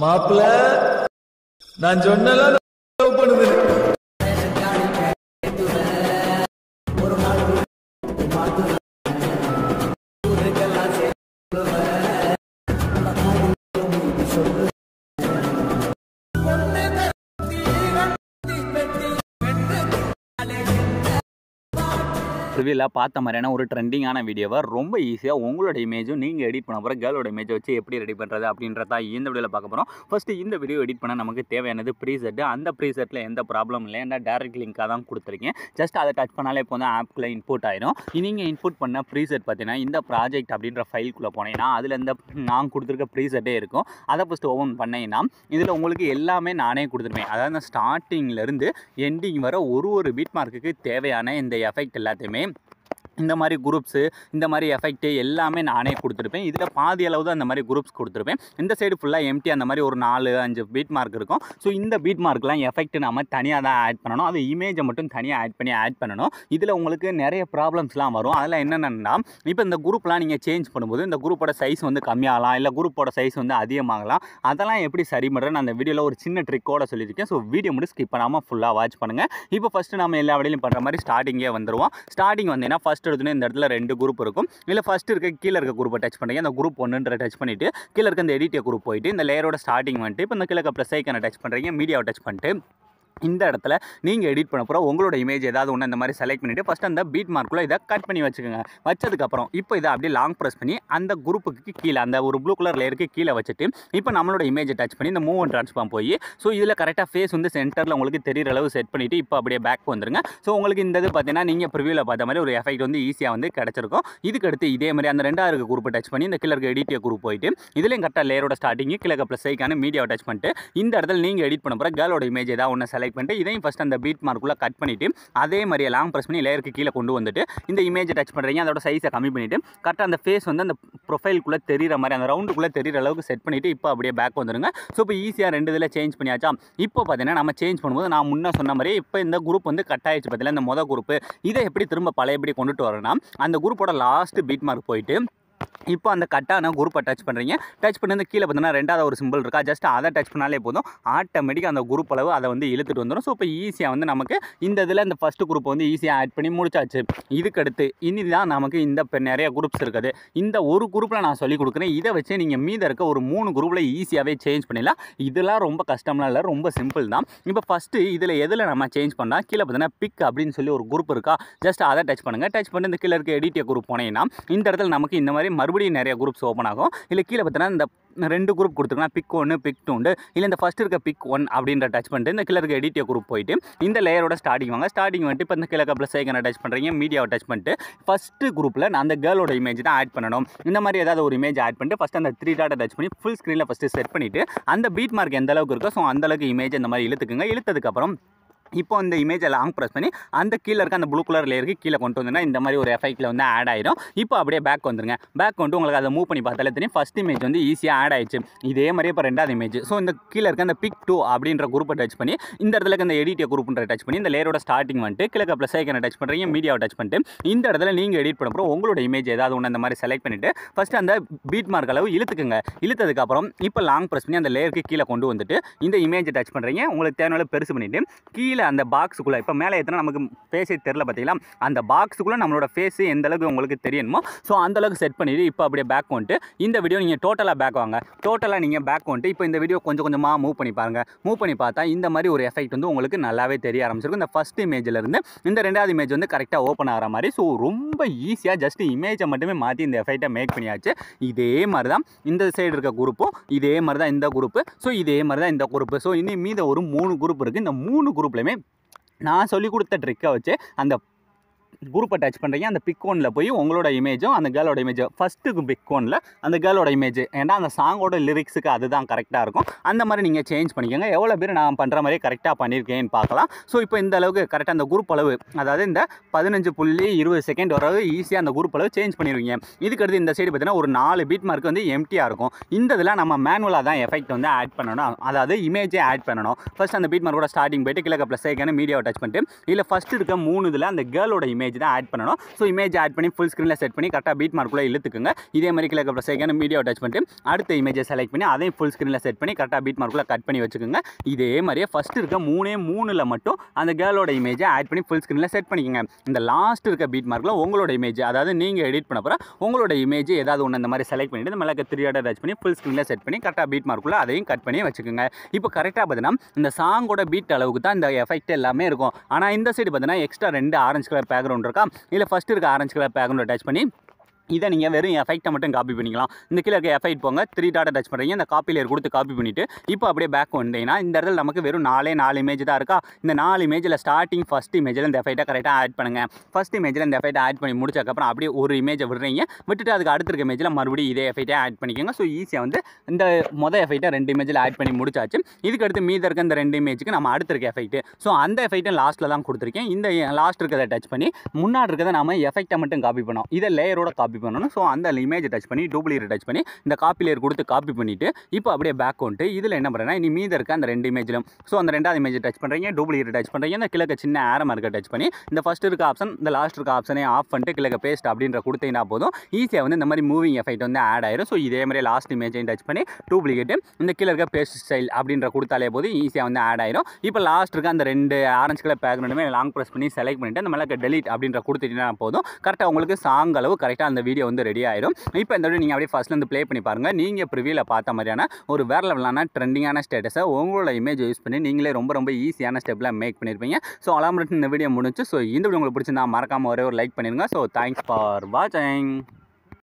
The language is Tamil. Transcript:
மாப்பிள்ள நான் சொன்னலாம் லவ் பண்ணுது. ரிவ்யூவில் பார்த்த மாதிரியான ஒரு ட்ரெண்டிங்கான வீடியோவை ரொம்ப ஈஸியாக உங்களோட இமேஜும் நீங்கள் எடிட் பண்ண போகிற கேர்ளோட இமேஜை வச்சு எப்படி ரெடி பண்ணுறது அப்படின்றத இந்த வீடியோவில் பார்க்க போகிறோம். ஃபஸ்ட்டு இந்த வீடியோ எடிட் பண்ண நமக்கு தேவையானது ப்ரீசெட். அந்த ப்ரீசெட்டில் எந்த ப்ராப்ளம் இல்லை, ஏன்னா டேரக்ட் லிங்காக தான் கொடுத்துருக்கேன். ஜஸ்ட் அதை டச் பண்ணாலே இப்போ வந்து ஆப்குள்ளே இன்புட் ஆயிடும். நீங்கள் இன்புட் பண்ண ப்ரீசெட் பார்த்தீங்கன்னா இந்த ப்ராஜெக்ட் அப்படின்ற ஃபைல்குள்ளே போனீங்கன்னா அதில் இந்த நான் கொடுத்துருக்க ப்ரீசெட்டே இருக்கும். அதை ஃபஸ்ட்டு ஓப்பன் பண்ணீங்கன்னா இதில் உங்களுக்கு எல்லாமே நானே கொடுத்துருப்பேன். அதாவது ஸ்டார்டிங்லேருந்து எண்டிங் வர ஒரு பீட் மார்க்குக்கு தேவையான இந்த எஃபெக்ட் எல்லாத்தையுமே இந்த மாதிரி குரூப்ஸு, இந்த மாதிரி எஃபெக்ட்டு எல்லாமே நானே கொடுத்துருப்பேன். இதில் பாதி அளவு தான் இந்த மாதிரி குரூப்ஸ் கொடுத்துருப்பேன். இந்த சைடு ஃபுல்லாக எம்டி அந்த மாதிரி ஒரு 4-5 பீட் மார்க் இருக்கும். ஸோ இந்த பீட் மார்க்லாம் எஃபெக்ட் நம்ம தனியாக தான் ஆட் பண்ணணும். அது இமேஜை மட்டும் தனியாக ஆட் பண்ணணும். இதில் உங்களுக்கு நிறைய ப்ராப்ளம்ஸ்லாம் வரும். அதில் என்னென்னா, இப்போ இந்த குரூப்லாம் நீங்கள் சேஞ்ச் பண்ணும்போது இந்த குரூப்போட சைஸ் வந்து கம்மியாகலாம், இல்லை குரூப்போட சைஸ் வந்து அதிகமாகலாம். அதெல்லாம் எப்படி சரி பண்ணுறேன்னு அந்த வீடியோவில் ஒரு சின்ன ட்ரிக்கோட சொல்லியிருக்கேன். ஸோ வீடியோ மட்டும் ஸ்கிப் பண்ணாமல் ஃபுல்லாக வாட்ச் பண்ணுங்கள். இப்போ ஃபஸ்ட்டு நம்ம எல்லா வீடியோலையும் பண்ணுற மாதிரி ஸ்டார்டிங்கே வந்துடுவோம். ஸ்டார்டிங் வந்தீங்கன்னா ஃபஸ்ட் எடுத்துன்னு இந்த இடத்துல 2 குரூப் இருக்கும். இல்லை ஃபஸ்ட்டு கீழே இருக்க குரூப்பை டச் பண்ணுறீங்க. அந்த குரூப் 1 டச் பண்ணிவிட்டு கீழே இருக்க இந்த எடிட் குரூப் போயிட்டு இந்த லேயரோட ஸ்டார்டிங் வந்துட்டு இப்போ இந்த கீழே ப்ளஸ் ஐக்கனை டச் பண்ணுறீங்க. மீடியாவை டச் பண்ணிட்டு இந்த இடத்துல நீங்கள் எடிட் பண்ண போகிற உங்களோட இமேஜ் ஏதாவது ஒன்று இந்த மாதிரி செலக்ட் பண்ணிவிட்டு ஃபஸ்ட் அந்த பீட் மார்க்குள்ளே இதை கட் பண்ணி வச்சுக்கோங்க. வச்சதுக்கப்புறம் இப்போ இதை அப்படியே லாங் ப்ரெஸ் பண்ணி அந்த குரூப்புக்கு கீழே அந்த ஒரு ப்ளூ கலர் லேயருக்கு கீழே வச்சுட்டு இப்போ நம்மளோட இமேஜை டச் பண்ணி இந்த மூவ் அண்ட் ட்ரான்ஸ்ஃபார்ம் போய் ஸோ இதில் கரெக்டாக ஃபேஸ் வந்து சென்டரில் உங்களுக்கு தெரிகிற அளவு செட் பண்ணிவிட்டு இப்போ அப்படியே பேக் வந்துருங்க. ஸோ உங்களுக்கு இந்த இது பார்த்தீங்கன்னா நீங்கள் ப்ரிவியூவில் பார்த்த மாதிரி ஒரு எஃபெக்ட் வந்து ஈஸியாக வந்து கிடச்சிருக்கும். இதுக்கு அடுத்து இதே மாதிரி அந்த 2வது குரூப்பை டச் பண்ணி இந்த கீழே இருக்க எடிட் குரூப் போயிட்டு இதுலேயும் கரெக்டாக லேயரோட ஸ்டார்டிங்கு கீழே ப்ளஸ் ஐக்கான மீடியாவை டச் பண்ணிட்டு இந்த இடத்துல நீங்கள் எடிட் பண்ண போகிற கேர்ளோட இமேஜ் ஏதாவது ஒன்று செலக்ட் பண்ணிட்டு இதையும் ஃபஸ்ட் அந்த பீட் மார்க்குள்ளே கட் பண்ணிவிட்டு அதே மாதிரியே லாங் ப்ரெஸ் பண்ணி லேயருக்கு கீழே கொண்டு வந்துட்டு இந்த இமேஜை டச் பண்ணுறீங்க. அதோட சைஸை கம்மி பண்ணிவிட்டு கரெக்டாக அந்த ஃபேஸ் வந்து அந்த ப்ரொஃபைலுக்குள்ளே தெரிகிற மாதிரி அந்த ரவுண்டுக்குள்ளே தெரிகிற அளவுக்கு செட் பண்ணிவிட்டு இப்போ அப்படியே பேக் வந்துடுங்க. ஸோ இப்போ ஈஸியாக 2 இதில் சேஞ்ச் பண்ணியாச்சா. இப்போ பார்த்தீங்கன்னா நம்ம சேஞ்ச் பண்ணும்போது நான் முன்னே சொன்ன மாதிரி இப்போ இந்த குரூப் வந்து கட் ஆயிடுச்சு. பார்த்தீங்கன்னா இந்த மொதல் குரூப்பு இதை எப்படி திரும்ப பழையபடி கொண்டுட்டு வரேன்னா அந்த குரூப்போட லாஸ்ட் பீட் மார்க் போயிட்டு இப்போ அந்த கட்டான குரூப்பை டச் பண்ணுறீங்க. டச் பண்ணி கீழே பார்த்தீங்கன்னா 2வது ஒரு சிம்பிள் இருக்கா, ஜஸ்ட் அதை டச் பண்ணாலே போதும் ஆட்டோமேட்டிக்காக அந்த குரூப் அளவு அதை வந்து இழுத்துட்டு வந்துடும். ஸோ இப்போ ஈஸியாக வந்து நமக்கு இந்த இதில் இந்த ஃபஸ்ட்டு குரூப் வந்து ஈஸியாக ஆட் பண்ணி முடிச்சாச்சு. இதுக்கடுத்து இனி தான் நமக்கு இந்த இப்போ நிறைய குரூப்ஸ் இருக்குது. இந்த ஒரு குரூப்பில் நான் சொல்லிக் கொடுக்குறேன். இதை வச்சு நீங்கள் மீத இருக்க ஒரு 3 குரூப்பில் ஈஸியாகவே சேஞ்ச் பண்ணிடலாம். இதெல்லாம் ரொம்ப கஷ்டம்லாம் இல்லை, ரொம்ப சிம்பிள் தான். இப்போ ஃபஸ்ட்டு இதில் எதில் நம்ம சேஞ்ச் பண்ணால் கீழே பார்த்தீங்கன்னா பிக் அப்படின்னு சொல்லி ஒரு குரூப் இருக்கா, ஜஸ்ட் அதை டச் பண்ணுங்கள். டச் பண்ணி இந்த கீழே இருக்க எடிட் குரூப் போனீங்கன்னா இந்த இடத்துல நமக்கு இந்த மாதிரி மறுபடியும் நிறைய குரூப்ஸ் ஓப்பன் ஆகும். இல்லை கீழே பார்த்தீங்கன்னா இந்த 2 குரூப் கொடுத்துருக்கலாம், பிக் 1 பிக் 2 இல்லை இந்த ஃபஸ்ட் இருக்க பிக் 1 அப்படின்ற டச் பண்ணிட்டு இந்த கீழே இருக்க எடிட் குரூப் போயிட்டு இந்த லேயரோட ஸ்டார்டிங் வாங்க. ஸ்டார்டிங் வந்துட்டு இப்போ இந்த கீழே ப்ளஸ் ஐக்கனை டச் பண்ணுறீங்க. மீடியாவை டச் பண்ணிட்டு ஃபஸ்ட்டு குரூப்பில் நான் அந்த கேர்ளோட இமேஜ் தான் ஆட் பண்ணணும். இந்த மாதிரி ஏதாவது ஒரு இமேஜ் ஆட் பண்ணிட்டு ஃபஸ்ட் அந்த 3 டாட்டை டச் பண்ணி ஃபுல் ஸ்க்ரீனில் ஃபஸ்ட்டு செட் பண்ணிவிட்டு அந்த பீட் மார்க் எந்த அளவுக்கு இருக்கோ ஸோ அந்தளவுக்கு இமேஜ் இந்த மாதிரி இழுத்துக்குங்க. இழுத்ததுக்கப்புறம் இப்போ இந்த இமேஜை லாங் ப்ரெஸ் பண்ணி அந்த கீழே இருக்க அந்த ப்ளூ கலர் லேயருக்கு கீழே கொண்டு வந்தோம்னா இந்த மாதிரி ஒரு எஃபெக்ட்டில் வந்து ஆட் ஆயிடும். இப்போ அப்படியே பேக் வந்துருங்க. பேக் வந்துட்டு உங்களுக்கு அதை மூவ் பண்ணி பார்த்தாலே தெரியும் ஃபஸ்ட் இமேஜ் வந்து ஈஸியாக ஆட் ஆயிடுச்சு. இதே மாதிரி இப்போ 2வது இமேஜ் ஸோ இந்த கீழே இருக்க அந்த பிக் 2 அப்படின்ற குரூப்பை டச் பண்ணி இந்த இடத்துல இந்த எடிட் குரூப்ன்ற டச் பண்ணி இந்த லேயரோட ஸ்டார்டிங் வந்துட்டு கீழே ப்ளஸ் ஐக்கனை டச் பண்ணுறீங்க. மீடியாவை டச் பண்ணிட்டு இந்த இடத்துல நீங்கள் எடிட் பண்ண போகிறோம் உங்களோட இமேஜ் ஏதாவது ஒன்று அந்த மாதிரி செலக்ட் பண்ணிவிட்டு ஃபஸ்ட்டு அந்த பீட் மார்க் அளவு இழுத்துக்குங்க. இழுத்ததுக்கப்புறம் இப்போ லாங் ப்ரெஸ் பண்ணி அந்த லேயருக்கு கீழே கொண்டு வந்துட்டு இந்த இமேஜை டச் பண்ணுறீங்க. உங்களுக்கு தேவையான பெருசு பண்ணிவிட்டு கீழே அந்த பாக்ஸுக்குள்ளே இப்போ மேலே எத்தனை நமக்கு ஃபேஸே தெரில பார்த்தீங்களா, அந்த பாக்ஸுக்குள்ளே நம்மளோட ஃபேஸு எந்த அளவுக்கு உங்களுக்கு தெரியணுமோ ஸோ அந்தளவுக்கு செட் பண்ணிவிட்டு இப்போ அப்படியே பேக் வந்துட்டு இந்த வீடியோ நீங்கள் டோட்டலாக பேக் வாங்க. டோட்டலாக நீங்கள் பேக் வந்துட்டு இப்போ இந்த வீடியோ கொஞ்சம் கொஞ்சமாக மூவ் பண்ணி பாருங்கள். மூவ் பண்ணி பார்த்தா இந்த மாதிரி ஒரு எஃபெக்ட் வந்து உங்களுக்கு நல்லாவே தெரிய ஆரம்பிச்சிருக்கும். இந்த ஃபஸ்ட் இமேஜிலேருந்து இந்த 2வது இமேஜ் வந்து கரெக்டாக ஓப்பன் ஆகிற மாதிரி. ஸோ ரொம்ப ஈஸியாக ஜஸ்ட் இமேஜை மட்டுமே மாற்றி இந்த எஃபெக்டை மேக் பண்ணியாச்சு. இதே மாதிரி தான் இந்த சைடு இருக்க குரூப்பும், இதே மாதிரி தான் இந்த குரூப்பு, ஸோ இதே மாதிரி தான் இந்த குரூப்பு. ஸோ இனி மீத ஒரு 3 குரூப் இருக்குது. இந்த 3 குரூப்லையுமே நான் சொல்லிக் கொடுத்த ட்ரிக்கை வச்சு அந்த குரூப்பை டச் பண்ணுறீங்க. அந்த பிக் 1ல் போய் உங்களோட இமேஜும் அந்த கேர்ளோட இமேஜும் ஃபஸ்ட்டு பிக் 1ல் அந்த கேர்ளோட இமேஜ், ஏன்னா அந்த சாங்கோட லிரிக்ஸுக்கு அதுதான் கரெக்டாக இருக்கும். அந்த மாதிரி நீங்கள் சேஞ்ச் பண்ணிக்கோங்க. எவ்வளோ பேர் நான் பண்ணுற மாதிரியே கரெக்டாக பண்ணியிருக்கேன்னு பார்க்கலாம். ஸோ இப்போ இந்த அளவுக்கு கரெக்டாக அந்த குரூப் அளவு, அதாவது இந்த 15.20 செகண்ட் வரவு ஈஸியாக அந்த குரூப் அளவு சேஞ்ச் பண்ணிடுவீங்க. இதுக்கடுத்து இந்த சைடு பார்த்தீங்கன்னா ஒரு 4 பீட் மார்க் வந்து எம்டியாக இருக்கும். இந்த இதில் நம்ம மேனுவலாக தான் எஃபெக்ட் வந்து ஆட் பண்ணணும், அதாவது இமேஜே ஆட் பண்ணணும். ஃபஸ்ட் அந்த பீட் மார்க்கோட ஸ்டார்டிங் போய்ட்டு கீழே ப்ளஸ் ஐக்கான மீடியாவை டச் பண்ணிட்டு இல்லை ஃபஸ்ட்டு இருக்க 3 இதில் அந்த கேர்ளோட இமேஜ் இமேஜ் தான் ஆட் பண்ணணும். ஸோ இமேஜ் ஆட் பண்ணி ஃபுல் ஸ்க்ரீனில் செட் பண்ணி கரெக்டாக பீட் மார்க்குள்ளே இழுத்துக்குங்க. இதே மாதிரி கிளிக் அப்புறம் செகண்ட் மீடியோ டச் பண்ணிட்டு அடுத்த இமேஜை செலக்ட் பண்ணி அதையும் ஃபுல் ஸ்க்ரீனில் செட் பண்ணி கரெக்டாக பீட் மார்க்குள்ளே கட் பண்ணி வச்சுக்கோங்க. இதே மாதிரியே ஃபஸ்ட்டு இருக்க 3 மட்டும் அந்த கேர்ளோட இமேஜை ஆட் பண்ணி ஃபுல் ஸ்க்ரீனில் செட் பண்ணிக்கோங்க. இந்த லாஸ்ட் இருக்க பீட் மார்க்கில் உங்களோட இமேஜ், அதாவது நீங்கள் எடிட் பண்ண போகிற உங்களோட இமேஜ் ஏதாவது ஒன்று இந்த மாதிரி செலக்ட் பண்ணிவிட்டு இந்த மேலே 3 டச் பண்ணி ஃபுல் ஸ்க்ரீனில் செட் பண்ணி கரெக்டாக பீட் மார்க்குள்ளே அதையும் கட் பண்ணி வச்சுக்கோங்க. இப்போ கரெக்டாக பார்த்தீங்கன்னா இந்த சாங்கோட பீட் அளவுக்கு தான் இந்த எஃபெக்ட் எல்லாமே இருக்கும். ஆனால் இந்த சைடு பார்த்தீங்கன்னா எக்ஸ்ட்ரா 2 ஆரஞ்சு கலர் பேக்ரவுண்ட் இருக்கா, இல்லை ஃபஸ்ட்டு இருக்க ஆரஞ்சு கலர் பேக்ரவுண்ட் டச் பண்ணி இதை நீங்கள் வெறும் எஃபெக்ட்டை மட்டும் காப்பி பண்ணிக்கலாம். இந்த கீழே இருக்க எஃபெக்ட் போங்க, 3 டாட்டை டச் பண்ணுறீங்க, இந்த காப்பி லேயர் கொடுத்து காப்பி பண்ணிவிட்டு இப்போ அப்படியே பேக் வந்தீங்கன்னா இந்த இடத்துல நமக்கு வெறும் 4 இமேஜ் தான் இருக்கா. இந்த 4 இமேஜில் ஸ்டார்டிங் ஃபஸ்ட் இமேஜில் இந்த எஃபெக்ட்டை கரெக்டாக ஆட் பண்ணுங்கள். ஃபஸ்ட் இமேஜில் இந்த எஃபெக்ட்டை ஆட் பண்ணி முடிச்சக்கப்புறம் அப்படியே ஒரு இமேஜை விடுறீங்க, விட்டுட்டு அதுக்கு அடுத்த இருக்க இமேஜில் மறுபடியும் இதே எஃபெக்ட்டை ஆட் பண்ணிக்கோங்க. ஸோ ஈஸியாக வந்து இந்த எஃபெக்ட்டை 2 இமேஜில் ஆட் பண்ணி முடிச்சாச்சு. இதுக்கு அடுத்து மீத இருக்க இந்த 2 இமேஜுக்கு நம்ம அடுத்த இருக்க எஃபெக்ட், ஸோ அந்த எஃபெக்ட்டை லாஸ்ட்டில் தான் கொடுத்துருக்கேன். இந்த லாஸ்ட் இருக்கிறத டச் பண்ணி முன்னாடி இருக்கிறத நம்ம எஃபெக்ட்டை மட்டும் காப்பி பண்ணோம், இதை லேயரோட காப்பி பண்ணணும். ஸோ அந்த இமேஜ் டச் பண்ணி டூப்ளிகேட் டச் பண்ணி இந்த காப்பி லேயர் கொடுத்து காப்பி பண்ணிவிட்டு இப்போ அப்படியே பேக் வந்துட்டு இதில் என்ன பண்ணுறேன்னா இனி மீத இருக்க அந்த 2 இமேஜிலும், ஸோ அந்த 2வது இமேஜ் டச் பண்ணுறீங்க, டூப்ளிகேட் டச் பண்ணுறீங்க, இந்த கிழக்க சின்ன ஆரோ மார்க்கை டச் பண்ணி இந்த ஃபஸ்ட் இருக்க ஆப்ஷன் இந்த லாஸ்ட் இருக்க ஆப்ஷனே ஆஃப் பண்ணிட்டு கிழக்க பேஸ்ட் அப்படின்ற கொடுத்தீங்கன்னா போதும், ஈஸியாக வந்து இந்த மாதிரி மூவிங் எஃபெக்ட் வந்து ஆட் ஆயிரும். ஸோ இதே மாதிரி லாஸ்ட் இமேஜையும் டச் பண்ணி டூப்ளிகேட் இந்த கீழே இருக்க பேஸ்ட் ஸ்டைல் அப்படின்ற கொடுத்தாலே போதும் ஈஸியாக வந்து ஆட் ஆயிரும். இப்போ லாஸ்ட் இருக்க அந்த 2 ஆரஞ்சு கலர் பேக்ரவுண்டுமே லாங் ப்ரெஸ் பண்ணி செலக்ட் பண்ணிட்டு அந்த மேலே டெலிட் அப்படின்ற கொடுத்துட்டீங்கன்னா போதும், கரெக்டாக உங்களுக்கு சாங் அளவு கரெக்டாக அந்த வீடியோ வந்து ரெடி ஆயிரும். இப்போ இந்த வீடியோ நீங்கள் அப்படியே ஃபஸ்ட்லேருந்து ப்ளே பண்ணி பாருங்கள். நீங்கள் ப்ரிவியூவில் பார்த்த மாதிரியான ஒரு வேறு லெவலான ட்ரெண்டிங்கான ஸ்டேட்டஸை உங்களோட இமேஜ் யூஸ் பண்ணி நீங்களே ரொம்ப ஈஸியான ஸ்டெப்பில் மேக் பண்ணியிருப்பீங்க. ஸோ அலாம் இந்த வீடியோ முடிஞ்சு. ஸோ இந்த வீடியோ உங்களுக்கு பிடிச்சிருந்தா மறக்காமல் ஒரே ஒரு லைக் பண்ணிடுங்க. ஸோ தேங்க்ஸ் ஃபார் வாட்சிங்.